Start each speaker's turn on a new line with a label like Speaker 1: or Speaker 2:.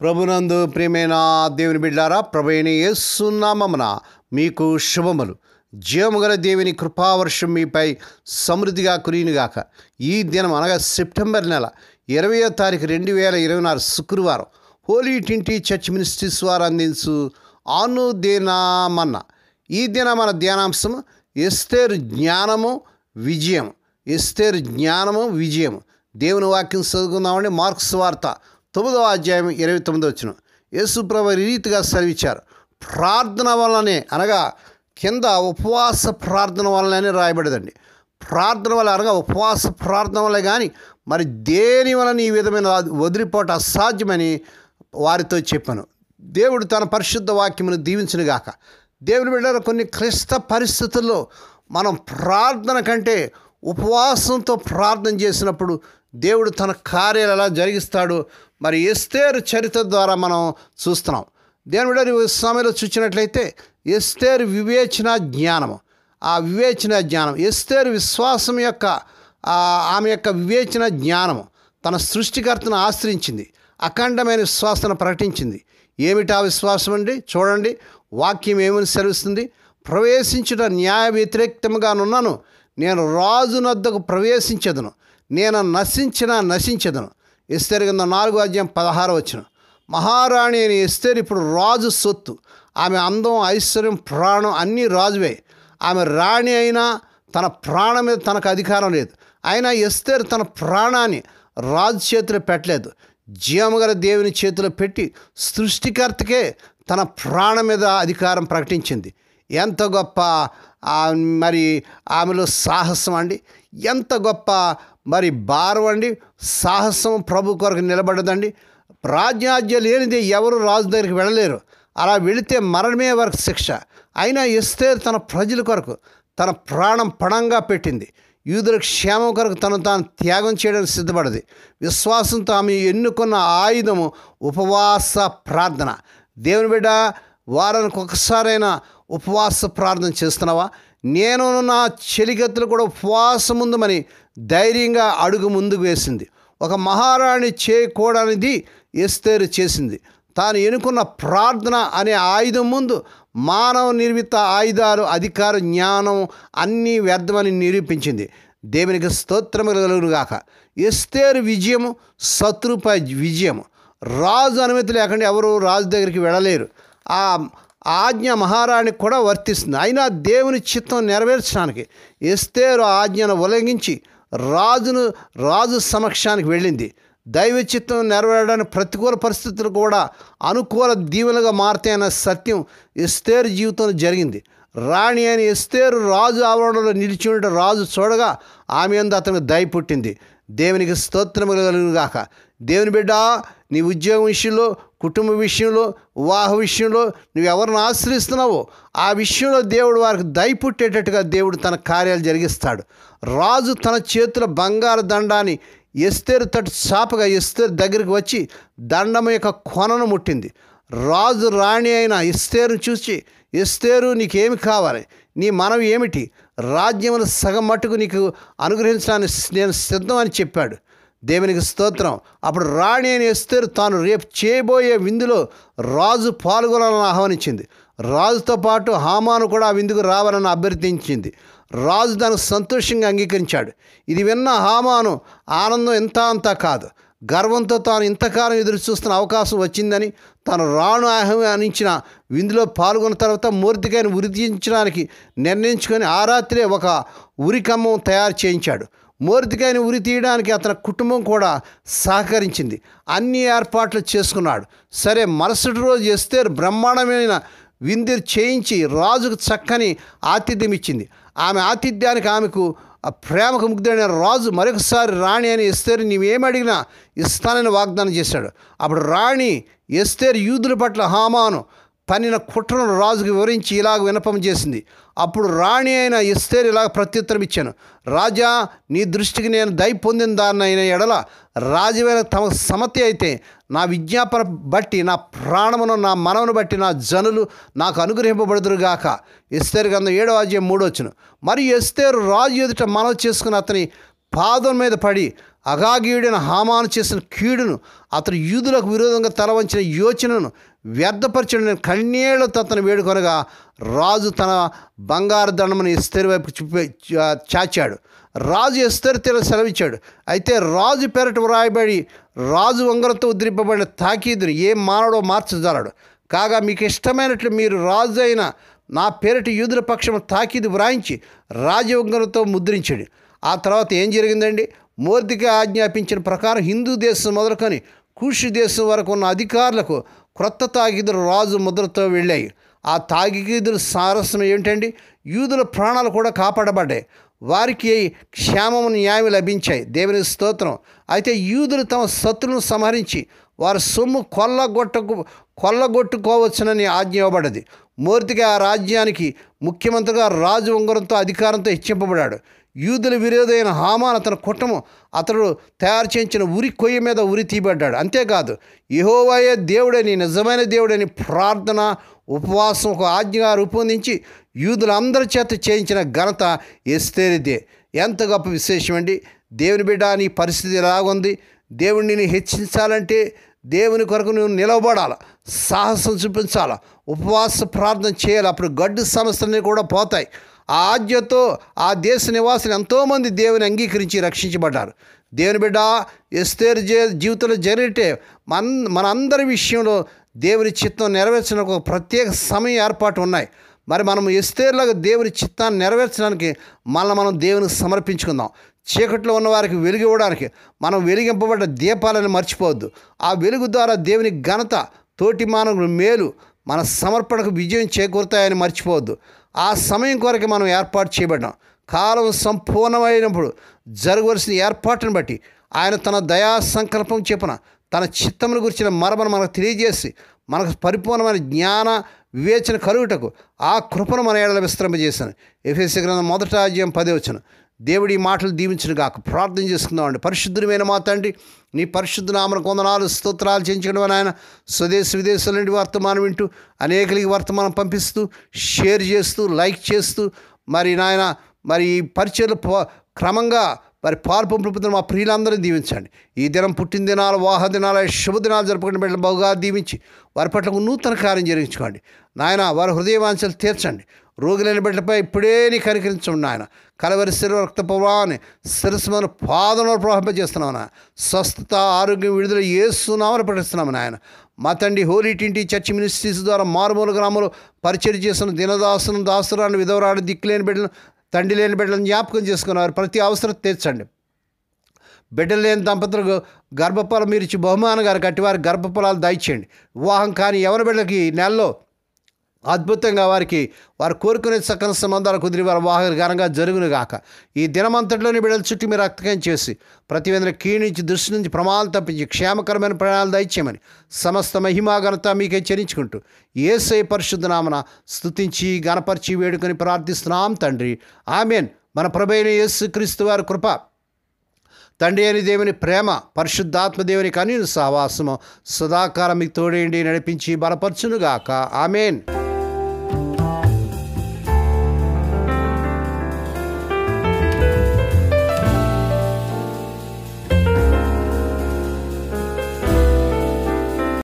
Speaker 1: ప్రభునందు ప్రియమైన దేవుని బిడ్డారా, ప్రభువైన యేసు నామమున మీకు శుభములు. జీవముగల దేవుని కృపావర్షం మీపై సమృద్ధిగా కురియునుగాక. ఈ దినం అనగా సెప్టెంబర్ నెల 20వ తారీఖు 2024 శుక్రవారం హోలీ ట్రింటీ చర్చ్ మినిస్ట్రీస్ వారు అందించు అనుదినమన్న. ఈ దిన మన ధ్యానాంశం ఎస్తేరు జ్ఞానము విజయం. ఎస్తేరు జ్ఞానము విజయం. దేవుని వాక్యం చదువుకుందామండి. మార్క్స్ వార్త 9వ అధ్యాయం 29వ వచనం. యేసు ప్రభువు ఈ రీతిగా సెలవిచ్చారు. ప్రార్థన వల్లనే, అనగా కింద ఉపవాస ప్రార్థన వల్లనే రాయబడదండి. ప్రార్థన వల్ల అనగా ఉపవాస ప్రార్థన వల్ల కానీ మరి దేని వలన ఈ విధమైన వదిలిపోవటం అసాధ్యమని వారితో చెప్పాను. దేవుడు తన పరిశుద్ధ వాక్యమును దీవించునుగాక. దేవుని బిడ్డలారా, కొన్ని క్లిష్ట పరిస్థితుల్లో మనం ప్రార్థన కంటే ఉపవాసంతో ప్రార్థన చేసినప్పుడు దేవుడు తన కార్యాలు ఎలా జరిగిస్తాడు మరి ఎస్తేరు చరిత్ర ద్వారా మనం చూస్తున్నాం. దేవుని బిడ్డలారా, ఈ సమయంలో చూసినట్లయితే ఎస్తేరు వివేచన జ్ఞానము. ఆ వివేచన జ్ఞానం ఎస్తేరు విశ్వాసం యొక్క ఆమె యొక్క వివేచన జ్ఞానము తన సృష్టికర్తను ఆశ్రయించింది. అఖండమైన విశ్వాసను ప్రకటించింది. ఏమిటా విశ్వాసం అండి? చూడండి, వాక్యం ఏమని సెలవిస్తుంది. ప్రవేశించుట న్యాయ వ్యతిరేక్తముగానున్నాను, నేను రాజు నద్దకు ప్రవేశించదును, నేను నశించదను. ఎస్తేరు గ్రంథం 4వ అధ్యాయం 16వ వచనం. మహారాణి అయిన ఎస్తేరు ఇప్పుడు రాజు సొత్తు. ఆమె అందం, ఐశ్వర్యం, ప్రాణం అన్నీ రాజువే. ఆమె రాణి అయినా తన ప్రాణం మీద తనకు అధికారం లేదు. అయినా ఎస్తేరు తన ప్రాణాన్ని రాజు చేతిలో పెట్టలేదు. జీవముగల దేవుని చేతిలో పెట్టి సృష్టికర్తకే తన ప్రాణం మీద అధికారం ప్రకటించింది. ఎంత గొప్ప మరి ఆమెలో సాహసం అండి! ఎంత గొప్ప మరి భారం అండి! సాహసం ప్రభు కొరకు నిలబడదండి. రాజ్యాజ్యం లేనిదే ఎవరు రాజు దగ్గరికి వెళ్ళలేరు. అలా వెళితే మరణమే వరకు శిక్ష. అయినా ఎస్తేరు తన ప్రజల కొరకు తన ప్రాణం పణంగా పెట్టింది. యూదుల క్షేమం కొరకు తను తాను త్యాగం చేయడానికి సిద్ధపడింది. విశ్వాసంతో ఆమె ఎన్నుకున్న ఆయుధము ఉపవాస ప్రార్థన. దేవుని బిడ్డ, వారానికి ఒకసారైనా ఉపవాస ప్రార్థన చేస్తున్నావా? నేను నా చెలికత్తులు కూడా ఉపవాసం ఉందమని ధైర్యంగా అడుగు ముందుకు వేసింది. ఒక మహారాణి చేయకూడనిది ఎస్తేరు చేసింది. తాను ఎన్నుకున్న ప్రార్థన అనే ఆయుధం ముందు మానవ నిర్మిత ఆయుధాలు, అధికారం, జ్ఞానం అన్నీ వ్యర్థమని నిరూపించింది. దేవునికి స్తోత్రము కలుగునుగాక. ఎస్తేరు విజయము శత్రుపై విజయము. రాజు అనుమతి లేకుండా ఎవరు రాజు దగ్గరికి వెళ్ళలేరు. ఆ ఆజ్ఞ మహారాణికి కూడా వర్తిస్తుంది. అయినా దేవుని చిత్తం నెరవేర్చడానికి ఎస్తేరు ఆజ్ఞను ఉల్లంఘించి రాజు సమక్షానికి వెళ్ళింది. దైవ చిత్తం నెరవేరడానికి ప్రతికూల పరిస్థితులు కూడా అనుకూల దీవెనగా మారుతాయన్న సత్యం ఎస్తేరు జీవితంలో జరిగింది. రాణి అయిన ఎస్తేరు రాజు ఆవరణలో నిలిచి ఉంటే రాజు చూడగా ఆమె యందు అతనికి దయ పుట్టింది. దేవునికి స్తోత్రము కలుగునుగాక. దేవుని బిడ్డ, నీ ఉద్యోగం విషయంలో, కుటుంబ విషయంలో, వివాహ విషయంలో నువ్వు ఎవరిని ఆశ్రయిస్తున్నావో ఆ విషయంలో దేవుడు వారికి దయ పుట్టేటట్టుగా దేవుడు తన కార్యాలు జరిగిస్తాడు. రాజు తన చేతుల బంగారు దండాన్ని ఎస్తేరు తట్టు చాపగా ఎస్తేరు దగ్గరికి వచ్చి దండం యొక్క కొనను ముట్టింది. రాజు రాణి అయిన ఎస్తేరును చూసి, ఎస్తేరు, నీకేమి కావాలి? నీ మనవి ఏమిటి? రాజ్యమును సగం మట్టుకు నీకు అనుగ్రహించడానికి నేను సిద్ధం అని చెప్పాడు. దేవునికి స్తోత్రం. అప్పుడు రాణి అయిన ఎస్తేరు తాను రేపు చేయబోయే విందులో రాజు పాల్గొనాలని ఆహ్వానించింది. రాజుతో పాటు హామాను కూడా ఆ విందుకు రావాలని అభ్యర్థించింది. రాజు దానికి సంతోషంగా అంగీకరించాడు. ఇది విన్న హామాను ఆనందం అంతా కాదు. గర్వంతో తాను ఇంతకాలం ఎదురు చూస్తున్న అవకాశం వచ్చిందని తాను రాను ఆహ్వానించిన విందులో పాల్గొన్న తర్వాత మొర్దెకైని ఉరితీయించడానికి నిర్ణయించుకొని ఆ రాత్రే ఒక ఉరికమ్మం తయారు చేయించాడు. మొర్దెకైని ఉరి తీయడానికి అతని కుటుంబం కూడా సహకరించింది. అన్ని ఏర్పాట్లు చేసుకున్నాడు. సరే, మరుసటి రోజు ఎస్తేరు బ్రహ్మాండమైన విందు చేయించి రాజుకు చక్కని ఆతిథ్యం ఇచ్చింది. ఆమె ఆతిథ్యానికి ఆమెకు ప్రేమకు ముగ్ధుడైన రాజు మరొకసారి రాణి అని ఎస్తేరు నీవేమడిగినా ఇస్తానని వాగ్దానం చేశాడు. అప్పుడు రాణి ఎస్తేరు యూదుల పట్ల హామాను పన్నిన కుట్రను రాజుకు వివరించి ఇలాగ విన్నపం చేసింది. అప్పుడు రాణి అయిన ఎస్తేరు ఇలాగ ప్రత్యుత్తరం ఇచ్చాను. రాజా, నీ దృష్టికి నేను దయ పొందిన దాన్ని అయిన ఎడల రాజువైన తమ సమతి అయితే నా విజ్ఞాపన బట్టి, నా ప్రాణమును, నా మనవును బట్టి నా జనులు నాకు అనుగ్రహింపబడుదురుగాక. ఎస్తేరు గ్రంథం 7వ అధ్యాయం 3వ వచనం. మరియు ఎస్తేరు రాజు ఎదుట మనవి చేసుకుని అతని పాదం మీద పడి అగాగీయుడైన హామాను చేసిన కీడును, అతడు యూదులకు విరోధంగా తల వంచిన యోచనను వ్యర్థపరచడిన కన్నీళ్లతో అతను వేడుకొనగా రాజు తన బంగారు దండమును ఎస్తేరు వైపు చాచాడు. రాజు ఎస్తేరు తీర సెలవిచ్చాడు. అయితే రాజు పెరట వ్రాయబడి రాజు ఉంగరంతో ఉద్రింపబడిన తాకీదును ఏ మానవుడో మార్చజాలడు. కాగా మీకు ఇష్టమైనట్లు మీరు రాజు అయిన నా పేరిట యూదుల పక్షము తాకీదు వ్రాయించి రాజవంగంతో ముద్రించండి. ఆ తర్వాత ఏం జరిగిందండి? మొర్దెకై ఆజ్ఞాపించిన ప్రకారం హిందూ దేశం మొదలుకొని కూషు దేశం వరకు ఉన్న అధికారులకు క్రొత్త తాకీదులు రాజు ముద్రతో వెళ్ళాయి. ఆ తాకీదుల సారస్యం ఏమిటండి? యూదుల ప్రాణాలు కూడా కాపాడబడ్డాయి, వారికి క్షేమము న్యాయం లభించాయి. దేవుని స్తోత్రం. అయితే యూదులు తమ శత్రులను సంహరించి వారి సొమ్ము కొల్లగొట్టుకోవచ్చునని ఆజ్ఞ ఇవ్వబడ్డది. మొర్దెకై ఆ రాజ్యానికి ముఖ్యమంత్రిగా రాజు ఉంగరంతో అధికారంతో హెచ్చింపబడ్డాడు. యూదుల విరోధైన హామాను అతని కుటుంబం అతడు తయారు చేయించిన ఉరి కొయ్య మీద ఉరి తీయబడ్డాడు. అంతేకాదు యెహోవాయే దేవుడని, నిజమైన దేవుడని ప్రార్థన ఉపవాసం ఒక ఆజ్ఞగా రూపొందించి యూదులందరి చేత చేయించిన ఘనత ఎస్తేరుదే. ఎంత గొప్ప విశేషం అండి! దేవుని బిడ్డ, నీ పరిస్థితి ఎలాగుంది? దేవుడిని నేను హెచ్చించాలంటే దేవుని కొరకు నువ్వు నిలబడాలి, సాహసం చూపించాలి, ఉపవాస ప్రార్థన చేయాలి. అప్పుడు గడ్డు సమస్యలన్నీ కూడా పోతాయి. ఆ ఆజ్ఞతో ఆ దేశ నివాసులు ఎంతోమంది దేవుని అంగీకరించి రక్షించబడ్డారు. దేవుని బిడ్డ, ఎస్తేరు జీవితంలో జరిగితే మనందరి విషయంలో దేవుని చిత్తం నెరవేర్చడానికి ఒక ప్రత్యేక సమయం ఏర్పాటు ఉన్నాయి. మరి మనం ఎస్తేరులాగా దేవుని చిత్తాన్ని నెరవేర్చడానికి మనం దేవునికి సమర్పించుకుందాం. చీకట్లో ఉన్న వారికి వెలుగు ఇవ్వడానికి మనం వెలిగింపబడ్డ దీపాలను మర్చిపోవద్దు. ఆ వెలుగు ద్వారా దేవుని ఘనత, తోటి మానవుని మేలు, మన సమర్పణకు విజయం చేకూరుతాయని మర్చిపోవద్దు. ఆ సమయం కొరకు మనం ఏర్పాటు చేయబడ్డాం. కాలం సంపూర్ణమైనప్పుడు జరగవలసిన ఏర్పాటును బట్టి ఆయన తన దయా సంకల్పం చెప్పున తన చిత్తమును గురించిన మరమను మనకు తెలియజేసి మనకు పరిపూర్ణమైన జ్ఞాన వివేచన కలుగుటకు ఆ కృపను మన ఏడల విస్తరింపజేశాను. ఎఫెసీ గ్రంథం 1వ అధ్యాయం 10వ వచనం. దేవుడి మాటలు దీవించును గాక. ప్రార్థన చేసుకుందామండి. పరిశుద్ధుడైన మా తండ్రి, నీ పరిశుద్ధ నామమునకు వందనాలు, స్తోత్రాలు చెల్లించడం. ఆయన స్వదేశ విదేశాల నుండి వర్తమానం వింటూ అనేకలకి వర్తమానం పంపిస్తూ, షేర్ చేస్తూ, లైక్ చేస్తూ, మరి నాయన మరి ఈ పరిచయలు క్రమంగా మరి పాల్పంపుతున్న మా ప్రియులందరినీ దీవించండి. ఈ దినం పుట్టిన దినాలు, వాహ దినాలు, శుభదినాలు జరుపుకునే బిడ్డలు బహుగా దీవించి వారి పట్ల నూతన కార్యం జరిగించుకోండి నాయన. వారి హృదయవాంఛలు తీర్చండి. రోగులైన బిడ్డలపై ఇప్పుడే నీ కనికరించండి నాయన. కలవరి శరీర రక్త ప్రవాహాన్ని శిరస్సును పాదంలో ప్రవహింపజేస్తున్నాము నాయన. స్వస్థత, ఆరోగ్యం, విడుదల యేసు నామమున ప్రకటిస్తున్నాము నాయన. మా తండ్రి హోలీ ట్రినిటీ చర్చ్ మినిస్ట్రీస్ ద్వారా మారుమూల గ్రామంలో పరిచయం చేస్తున్న దినదాసులను, దాసురాలను, విధవరాలు, దిక్కులేని బిడ్డలను, తండ్రి లేని బిడ్డలను జ్ఞాపకం చేసుకున్నారు. ప్రతి అవసరం తీర్చండి. బిడ్డలు లేని దంపతులకు గర్భఫలం మీరు ఇచ్చి బహుమానంగా కట్టి వారి గర్భఫలాలు దయచేయండి. వివాహం కానీ ఎవరి బిడ్డలకి నెలలో అద్భుతంగా వారికి వారు కోరుకునే సకల సంబంధాలు కుదిరి వారి వివాహాలు ఘనంగా జరుగును గాక. ఈ దినమంతట్లోని బిడ్డల చుట్టూ మీరు రక్తకం చేసి ప్రతి వేదన కీణించి దృష్టి నుంచి ప్రమాదాలు తప్పించి క్షేమకరమైన ప్రయాణాలు దయచేయమని సమస్త మహిమా ఘనత మీకే చెల్లించుకుంటూ యేసయ్య పరిశుద్ధ నామమున స్తుతించి గణపరిచి వేడుకొని ప్రార్థిస్తున్నాం తండ్రి. ఆమేన్. మన ప్రభువైన యేసుక్రీస్తు వారి కృప, తండ్రి అని దేవుని ప్రేమ, పరిశుద్ధాత్మ దేవుని కన్యను సహవాసము సదాకాలం మీకు తోడేండి నడిపించి బలపరచునుగాక. ఆమేన్.